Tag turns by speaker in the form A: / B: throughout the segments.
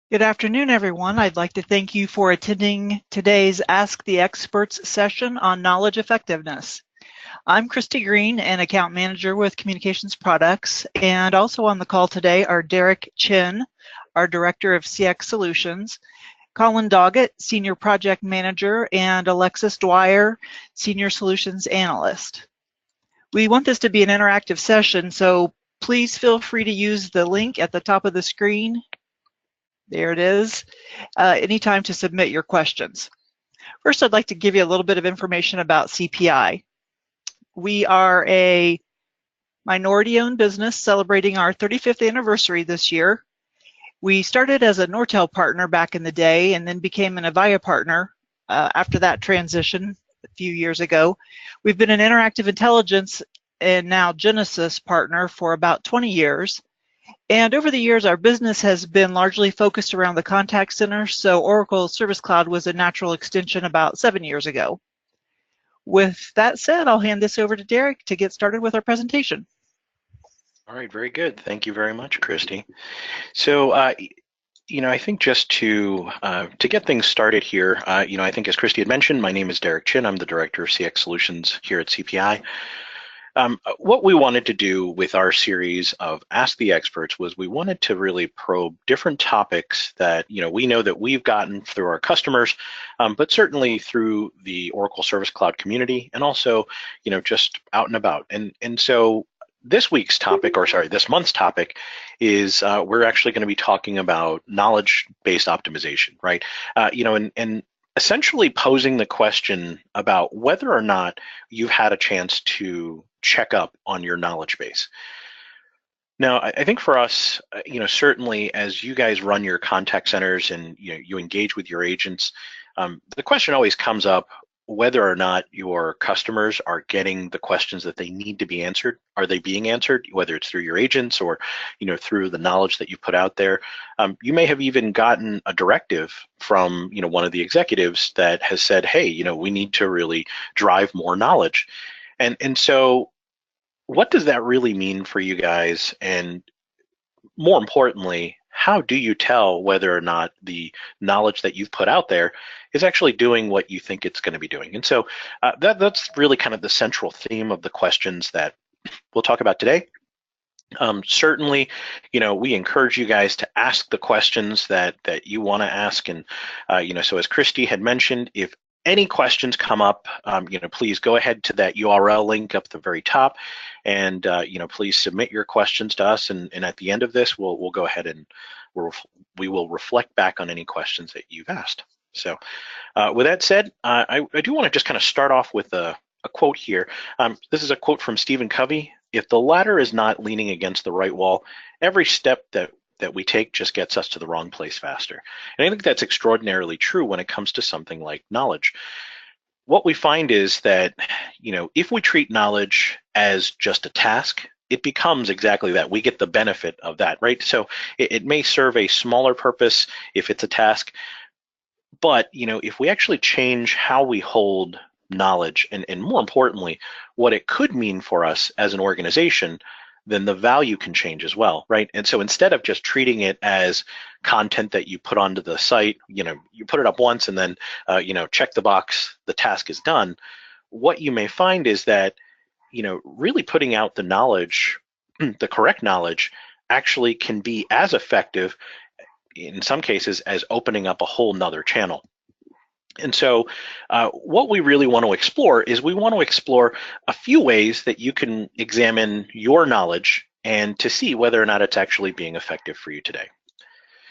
A: Good afternoon, everyone. I'd like to thank you for attending today's Ask the Experts session on knowledge effectiveness. I'm Christy Green, an account manager with Communications Products, and also on the call today are Derek Chin, our director of CX Solutions, Colin Doggett, senior project manager, and Alexis Dwyer, senior solutions analyst. We want this to be an interactive session, so please feel free to use the link at the top of the screen. There it is. Anytime to submit your questions. First, I'd like to give you a little bit of information about CPI. We are a minority-owned business celebrating our 35th anniversary this year. We started as a Nortel partner back in the day and then became an Avaya partner after that transition a few years ago. We've been an interactive intelligence and now Genesis partner for about 20 years. And over the years, our business has been largely focused around the contact center, so Oracle Service Cloud was a natural extension about 7 years ago. With that said, I'll hand this over to Derek to get started with our presentation.
B: All right, very good. Thank you very much, Christy. So, I think just to get things started here, I think as Christy had mentioned, my name is Derek Chin. I'm the Director of CX Solutions here at CPI. What we wanted to do with our series of Ask the Experts was we wanted to really probe different topics that we know that we've gotten through our customers, but certainly through the Oracle Service Cloud community, and also just out and about. And so this week's topic, or sorry, this month's topic, is we're actually going to be talking about knowledge-based optimization, right? And essentially posing the question about whether or not you've had a chance to check up on your knowledge base. Now, I think for us, certainly as you guys run your contact centers and you engage with your agents, the question always comes up whether or not your customers are getting the questions that they need to be answered. Are they being answered, whether it's through your agents or through the knowledge that you put out there? You may have even gotten a directive from one of the executives that has said, hey, we need to really drive more knowledge. And so what does that really mean for you guys? And more importantly, how do you tell whether or not the knowledge that you've put out there is actually doing what you think it's going to be doing? And so that's really kind of the central theme of the questions that we'll talk about today. Certainly, we encourage you guys to ask the questions that you want to ask. And, so as Christy had mentioned, if any questions come up, please go ahead to that URL link up at the very top, and please submit your questions to us. And at the end of this, we'll go ahead and we will reflect back on any questions that you've asked. So, with that said, I do want to just kind of start off with a quote here. This is a quote from Stephen Covey. If the ladder is not leaning against the right wall, every step that we take just gets us to the wrong place faster. And I think that's extraordinarily true when it comes to something like knowledge. What we find is that, if we treat knowledge as just a task, it becomes exactly that. We get the benefit of that, right? So it may serve a smaller purpose if it's a task, but if we actually change how we hold knowledge, and more importantly, what it could mean for us as an organization, then the value can change as well, right? And so instead of just treating it as content that you put onto the site, you put it up once and then, check the box, the task is done. What you may find is that, really putting out the knowledge, the correct knowledge, actually can be as effective in some cases as opening up a whole nother channel. And so what we really want to explore is we want to explore a few ways that you can examine your knowledge and to see whether or not it's actually being effective for you today.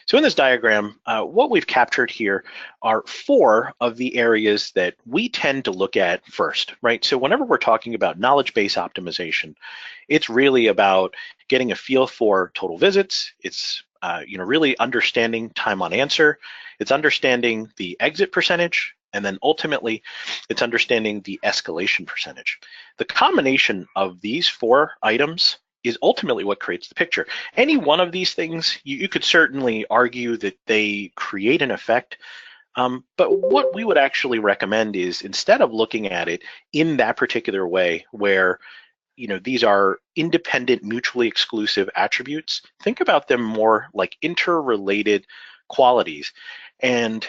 B: So in this diagram, what we've captured here are 4 of the areas that we tend to look at first, right? So whenever we're talking about knowledge-based optimization, it's really about getting a feel for total visits. It's really understanding time on answer. It's understanding the exit percentage, and then ultimately it's understanding the escalation percentage. The combination of these 4 items is ultimately what creates the picture. Any one of these things, you could certainly argue that they create an effect, but what we would actually recommend is, instead of looking at it in that particular way where these are independent, mutually exclusive attributes, think about them more like interrelated qualities, and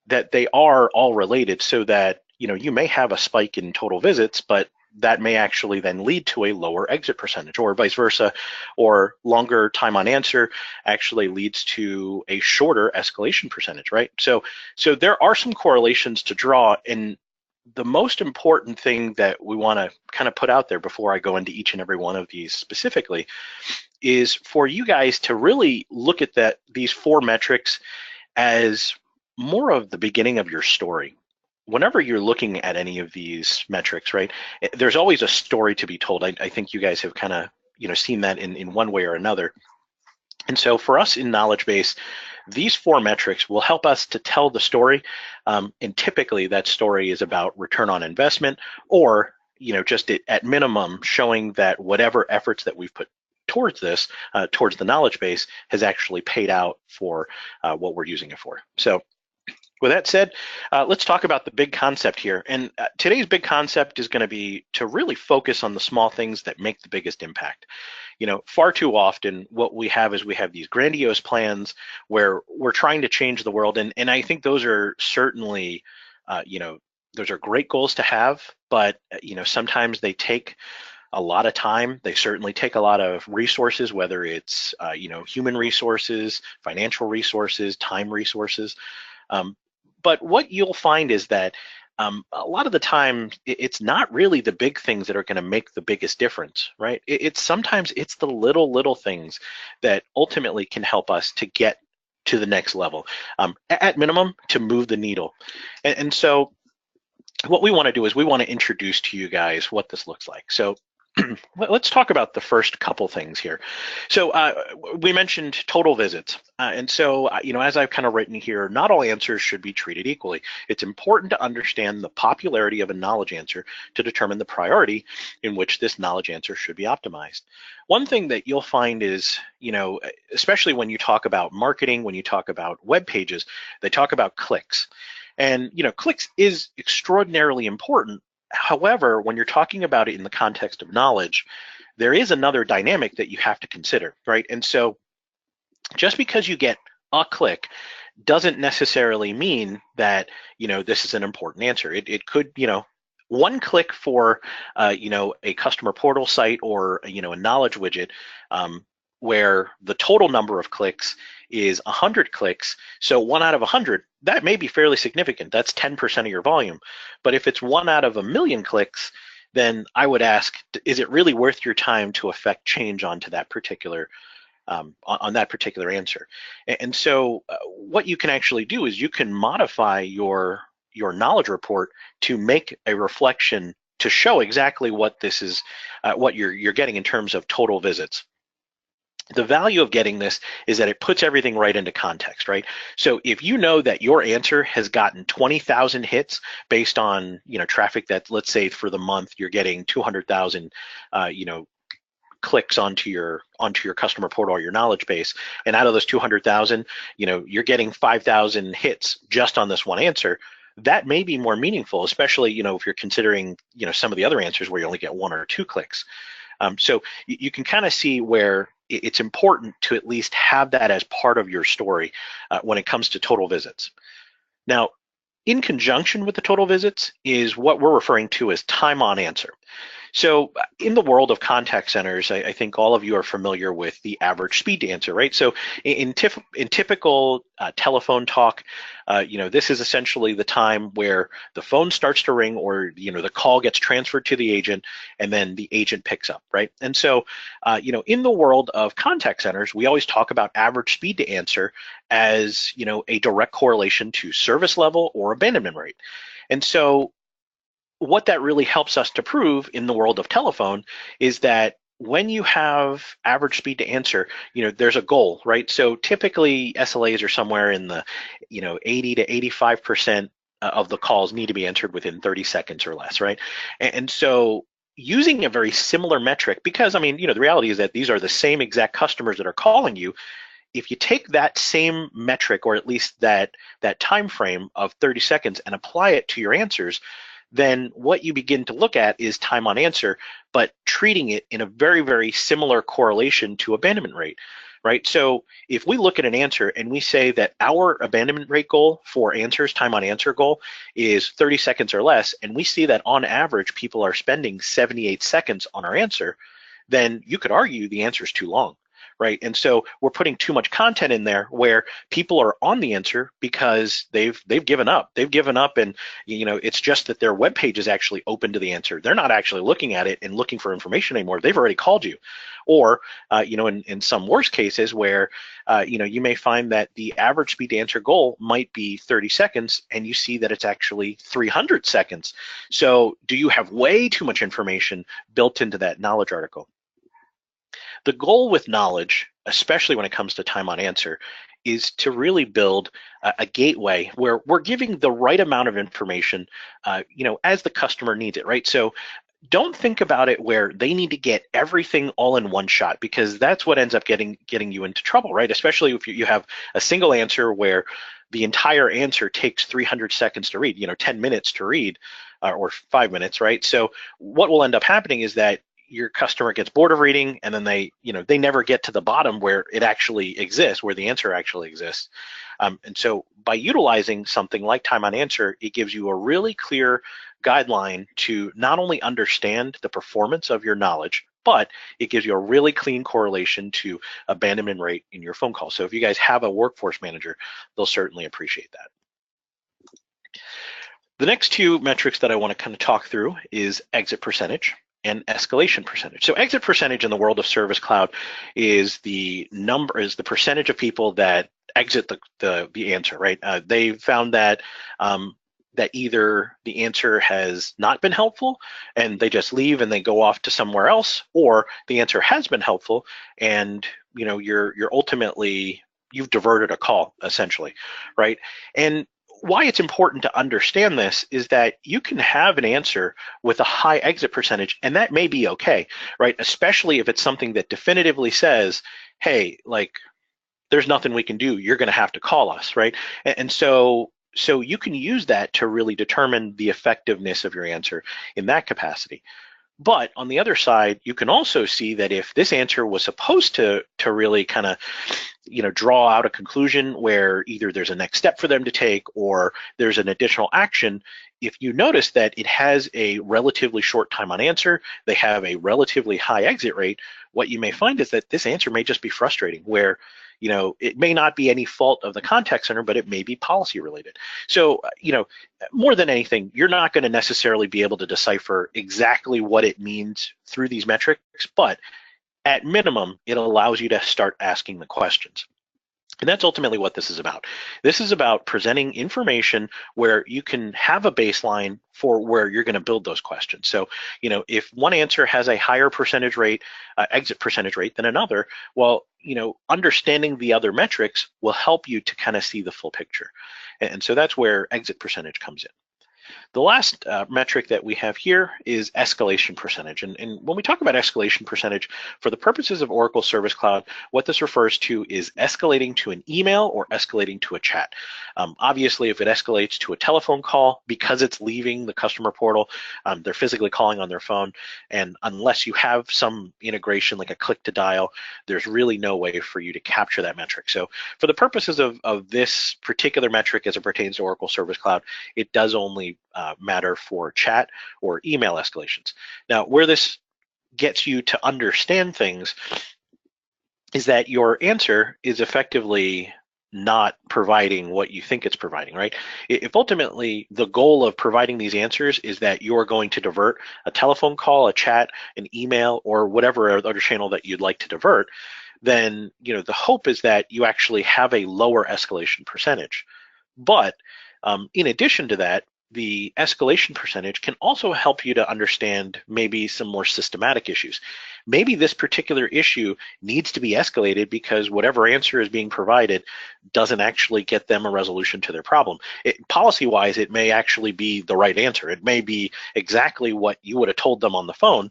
B: that they are all related, so that you may have a spike in total visits, but that may actually then lead to a lower exit percentage, or vice versa, or longer time on answer actually leads to a shorter escalation percentage, right? So there are some correlations to draw, and the most important thing that we want to kind of put out there before I go into each and every one of these specifically is for you guys to really look at these 4 metrics as more of the beginning of your story. Whenever you're looking at any of these metrics, right, there's always a story to be told. I think you guys have kind of seen that in one way or another. And so for us in knowledge base, these 4 metrics will help us to tell the story, and typically that story is about return on investment, or just at minimum showing that whatever efforts that we've put towards this, towards the knowledge base, has actually paid out for what we're using it for. So with that said, let's talk about the big concept here. And today's big concept is going to be to really focus on the small things that make the biggest impact. Far too often what we have is we have these grandiose plans where we're trying to change the world. And I think those are certainly, those are great goals to have, but, sometimes they take a lot of time. They certainly take a lot of resources, whether it's, human resources, financial resources, time resources. But what you'll find is that a lot of the time, it's not really the big things that are going to make the biggest difference, right? Sometimes it's the little things that ultimately can help us to get to the next level, at minimum, to move the needle. And so what we want to do is we want to introduce to you guys what this looks like. So let's talk about the first couple things here. So we mentioned total visits. And so, as I've kind of written here, not all answers should be treated equally. It's important to understand the popularity of a knowledge answer to determine the priority in which this knowledge answer should be optimized. One thing that you'll find is, especially when you talk about marketing, when you talk about web pages, they talk about clicks. And, clicks is extraordinarily important. However, when you're talking about it in the context of knowledge, there is another dynamic that you have to consider, right? And so just because you get a click doesn't necessarily mean that, this is an important answer. It could, one click for, a customer portal site, or, a knowledge widget, where the total number of clicks is 100 clicks. So 1 out of 100, that may be fairly significant. That's 10% of your volume. But if it's 1 out of 1,000,000 clicks, then I would ask, is it really worth your time to affect change onto that particular on that particular answer? And so what you can actually do is you can modify your knowledge report to make a reflection to show exactly what this is, what you're getting in terms of total visits. The value of getting this is that it puts everything right into context, right? So if you know that your answer has gotten 20,000 hits based on, traffic that, let's say for the month, you're getting 200,000, clicks onto your customer portal or your knowledge base, and out of those 200,000, you're getting 5,000 hits just on this one answer. That may be more meaningful, especially, if you're considering, some of the other answers where you only get 1 or 2 clicks. So you can kind of see where it's important to at least have that as part of your story when it comes to total visits. Now, in conjunction with the total visits is what we're referring to as time on answer. So in the world of contact centers, I think all of you are familiar with the average speed to answer, right? So in typical telephone talk, this is essentially the time where the phone starts to ring, or, the call gets transferred to the agent, and then the agent picks up, right? And so, in the world of contact centers, we always talk about average speed to answer as, a direct correlation to service level or abandonment rate. And so what that really helps us to prove in the world of telephone is that when you have average speed to answer, there's a goal, right? So typically SLAs are somewhere in the, 80 to 85% of the calls need to be answered within 30 seconds or less, right? And so using a very similar metric, because the reality is that these are the same exact customers that are calling you. If you take that same metric, or at least that time frame of 30 seconds, and apply it to your answers, then what you begin to look at is time on answer, but treating it in a very, very similar correlation to abandonment rate. right? So if we look at an answer and we say that our abandonment rate goal for answers, time on answer goal, is 30 seconds or less, and we see that on average people are spending 78 seconds on our answer, then you could argue the answer is too long, right? And so we're putting too much content in there where people are on the answer because they've given up. They've given up, and it's just that their web page is actually open to the answer. They're not actually looking at it and looking for information anymore. They've already called you. Or in some worst cases where you may find that the average speed to answer goal might be 30 seconds and you see that it's actually 300 seconds. So do you have way too much information built into that knowledge article? The goal with knowledge, especially when it comes to time on answer, is to really build a gateway where we're giving the right amount of information, as the customer needs it, right? So don't think about it where they need to get everything all in one shot, because that's what ends up getting you into trouble, right? Especially if you have a single answer where the entire answer takes 300 seconds to read, 10 minutes to read, or 5 minutes, right? So what will end up happening is that your customer gets bored of reading, and then they never get to the bottom where it actually exists, where the answer actually exists. And so by utilizing something like time on answer, it gives you a really clear guideline to not only understand the performance of your knowledge, but it gives you a really clean correlation to abandonment rate in your phone call. So if you guys have a workforce manager, they'll certainly appreciate that. The next two metrics that I want to kind of talk through is exit percentage and escalation percentage. So exit percentage in the world of Service Cloud is the percentage of people that exit the answer, right? They found that that either the answer has not been helpful and they just leave and they go off to somewhere else, or the answer has been helpful and you're ultimately, you've diverted a call essentially, right? And why it's important to understand this is that you can have an answer with a high exit percentage, and that may be okay, right? Especially if it's something that definitively says, hey, like, there's nothing we can do, you're going to have to call us, right? And so you can use that to really determine the effectiveness of your answer in that capacity. But on the other side, you can also see that if this answer was supposed to really kind of draw out a conclusion where either there's a next step for them to take or there's an additional action, if you notice that it has a relatively short time on answer, they have a relatively high exit rate, what you may find is that this answer may just be frustrating, where it may not be any fault of the contact center, but it may be policy related. So, more than anything, you're not going to necessarily be able to decipher exactly what it means through these metrics, but at minimum, it allows you to start asking the questions. And that's ultimately what this is about. This is about presenting information where you can have a baseline for where you're going to build those questions. So, if one answer has a higher percentage rate, exit percentage rate than another, well, understanding the other metrics will help you to kind of see the full picture. And so that's where exit percentage comes in. The last metric that we have here is escalation percentage. And when we talk about escalation percentage, for the purposes of Oracle Service Cloud, what this refers to is escalating to an email or escalating to a chat. Obviously, if it escalates to a telephone call, because it's leaving the customer portal, they're physically calling on their phone. And unless you have some integration like a click to dial, there's really no way for you to capture that metric. So for the purposes of this particular metric as it pertains to Oracle Service Cloud, it does only matter for chat or email escalations. Now, where this gets you to understand things is that your answer is effectively not providing what you think it's providing, right? If ultimately the goal of providing these answers is that you're going to divert a telephone call, a chat, an email, or whatever other channel that you'd like to divert, then the hope is that you actually have a lower escalation percentage. But in addition to that, the escalation percentage can also help you to understand maybe some more systematic issues. Maybe this particular issue needs to be escalated because whatever answer is being provided doesn't actually get them a resolution to their problem. Policy-wise, it may actually be the right answer. It may be exactly what you would have told them on the phone,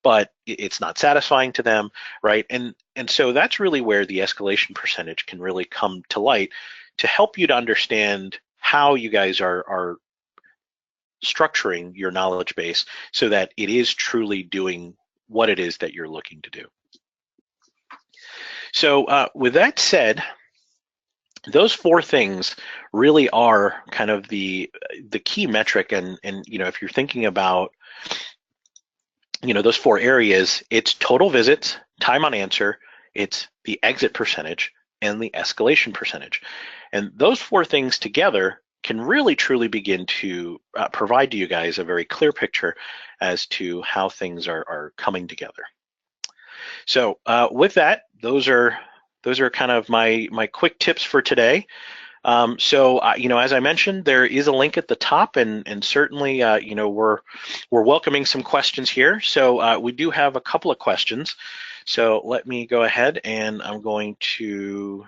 B: but it's not satisfying to them, right? And so that's really where the escalation percentage can really come to light to help you to understand how you guys are structuring your knowledge base so that it is truly doing what it is that you're looking to do. So with that said, those four things really are kind of the key metric, and if you're thinking about those four areas, it's total visits, time on answer, it's the exit percentage, and the escalation percentage. And those four things together can really truly begin to provide to you guys a very clear picture as to how things are coming together. So with that, those are kind of my quick tips for today. So as I mentioned, there is a link at the top, and certainly we're welcoming some questions here. So we do have a couple of questions. So let me go ahead, and I'm going to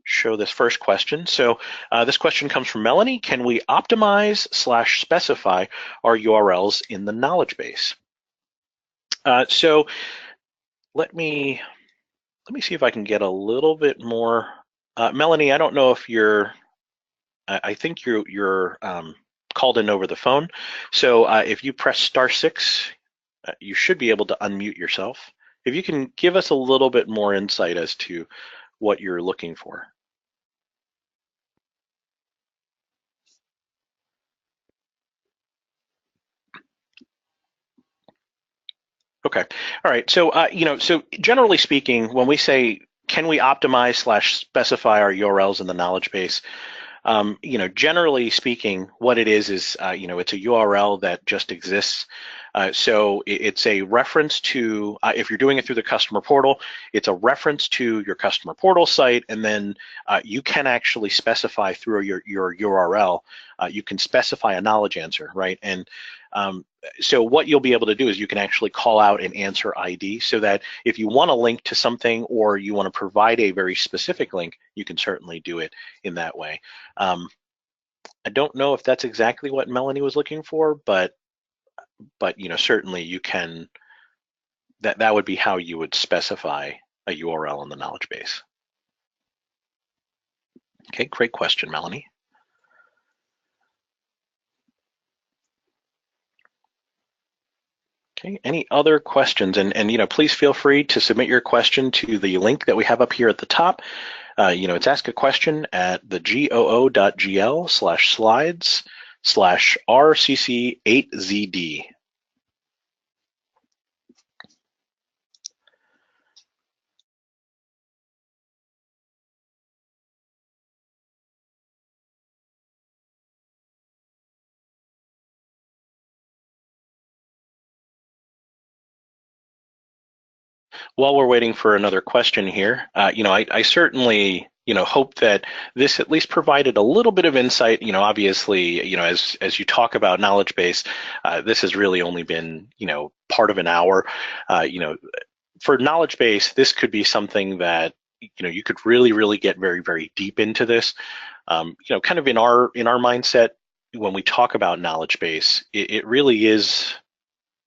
B: show this first question. So this question comes from Melanie. Can we optimize/specify our URLs in the knowledge base? So let me see if I can get a little bit more. Melanie, I don't know if I think you're called in over the phone. So if you press *6, you should be able to unmute yourself. If you can give us a little bit more insight as to what you're looking for. Okay. All right. So so generally speaking, when we say can we optimize/specify our URLs in the knowledge base, generally speaking, what it is it's a URL that just exists. So it's a reference to, if you're doing it through the customer portal, it's a reference to your customer portal site, and then you can actually specify through your URL, you can specify a knowledge answer, right? And so what you'll be able to do is you can actually call out an answer ID, so that if you want to link to something or you want to provide a very specific link, you can certainly do it in that way. I don't know if that's exactly what Melanie was looking for, but certainly you can. That would be how you would specify a URL in the knowledge base. Okay, great question, Melanie. Okay, any other questions? And please feel free to submit your question to the link that we have up here at the top. It's ask a question at the goo.gl/slides/RCC8ZD. While we're waiting for another question here, I certainly hope that this at least provided a little bit of insight. Obviously, as you talk about knowledge base, this has really only been part of an hour. For knowledge base, this could be something that you could really get very, very deep into this. Kind of in our mindset, when we talk about knowledge base, it really is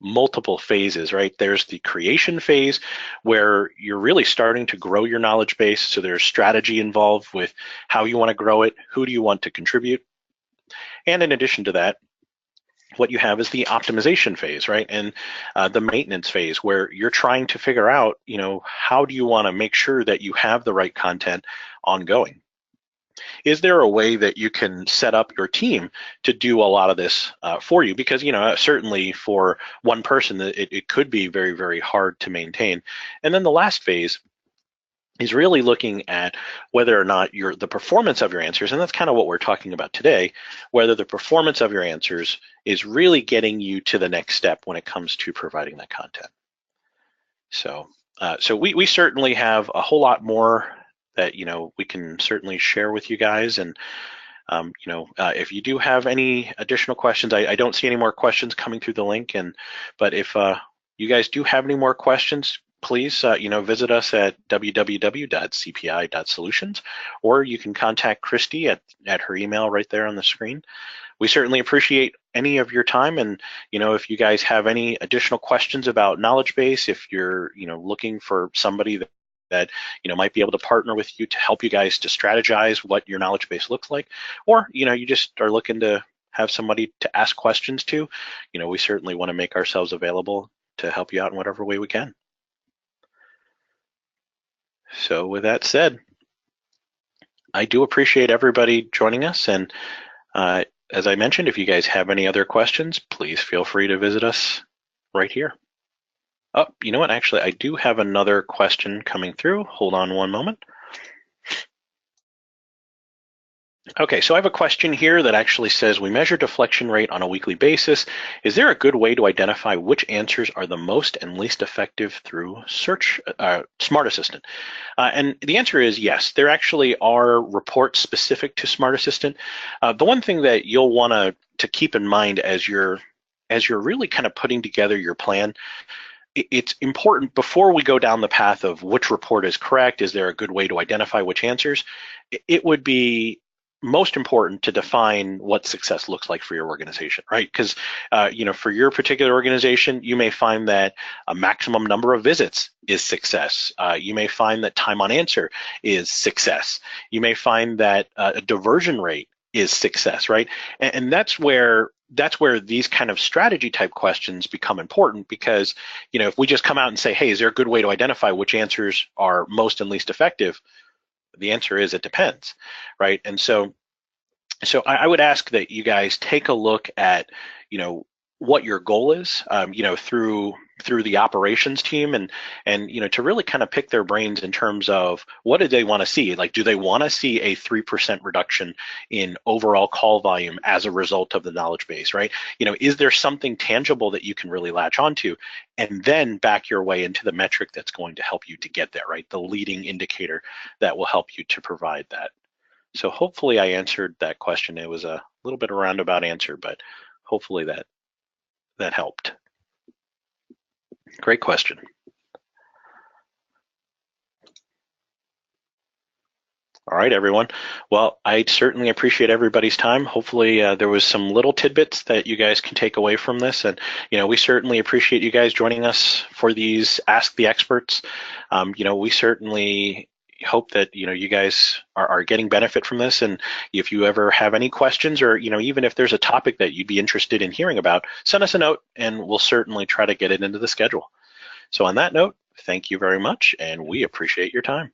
B: multiple phases, right? There's the creation phase, where you're really starting to grow your knowledge base. So there's strategy involved with how you want to grow it, who do you want to contribute. And in addition to that, what you have is the optimization phase, right? And the maintenance phase, where you're trying to figure out, how do you want to make sure that you have the right content ongoing? Is there a way that you can set up your team to do a lot of this for you? Because certainly for one person, it could be very, very hard to maintain. And then the last phase is really looking at whether or not the performance of your answers, and that's kind of what we're talking about today, whether the performance of your answers is really getting you to the next step when it comes to providing that content. So we certainly have a whole lot more that we can certainly share with you guys. And if you do have any additional questions, I don't see any more questions coming through the link. But if you guys do have any more questions, please visit us at www.cpi.Solutions, or you can contact Christy at her email right there on the screen. We certainly appreciate any of your time, and if you guys have any additional questions about knowledge base, if you're looking for somebody that might be able to partner with you to help you guys to strategize what your knowledge base looks like, or you just are looking to have somebody to ask questions to, we certainly want to make ourselves available to help you out in whatever way we can. So with that said, I do appreciate everybody joining us, and as I mentioned, if you guys have any other questions, please feel free to visit us right here. Oh, you know what? Actually, I do have another question coming through. Hold on one moment. Okay, so I have a question here that actually says, we measure deflection rate on a weekly basis. Is there a good way to identify which answers are the most and least effective through search Smart Assistant? And the answer is yes. There actually are reports specific to Smart Assistant. The one thing that you'll want to keep in mind as you're really kind of putting together your plan, it's important before we go down the path of which report is correct, is there a good way to identify which answers, it would be most important to define what success looks like for your organization, right? Because for your particular organization, you may find that a maximum number of visits is success. You may find that time on answer is success. You may find that a diversion rate is success, right? And that's where these kind of strategy type questions become important, because if we just come out and say, hey, is there a good way to identify which answers are most and least effective? The answer is it depends, right? And so I would ask that you guys take a look at what your goal is, through the operations team, and to really kind of pick their brains in terms of what do they want to see. Like, do they want to see a 3% reduction in overall call volume as a result of the knowledge base, right? Is there something tangible that you can really latch onto, and then back your way into the metric that's going to help you to get there, right? The leading indicator that will help you to provide that. So hopefully I answered that question. It was a little bit of a roundabout answer, but hopefully that helped. Great question. All right, everyone. Well, I certainly appreciate everybody's time. Hopefully there was some little tidbits that you guys can take away from this. And, we certainly appreciate you guys joining us for these Ask the Experts. We certainly hope that, you guys are getting benefit from this. And if you ever have any questions, or, even if there's a topic that you'd be interested in hearing about, send us a note and we'll certainly try to get it into the schedule. So on that note, thank you very much, and we appreciate your time.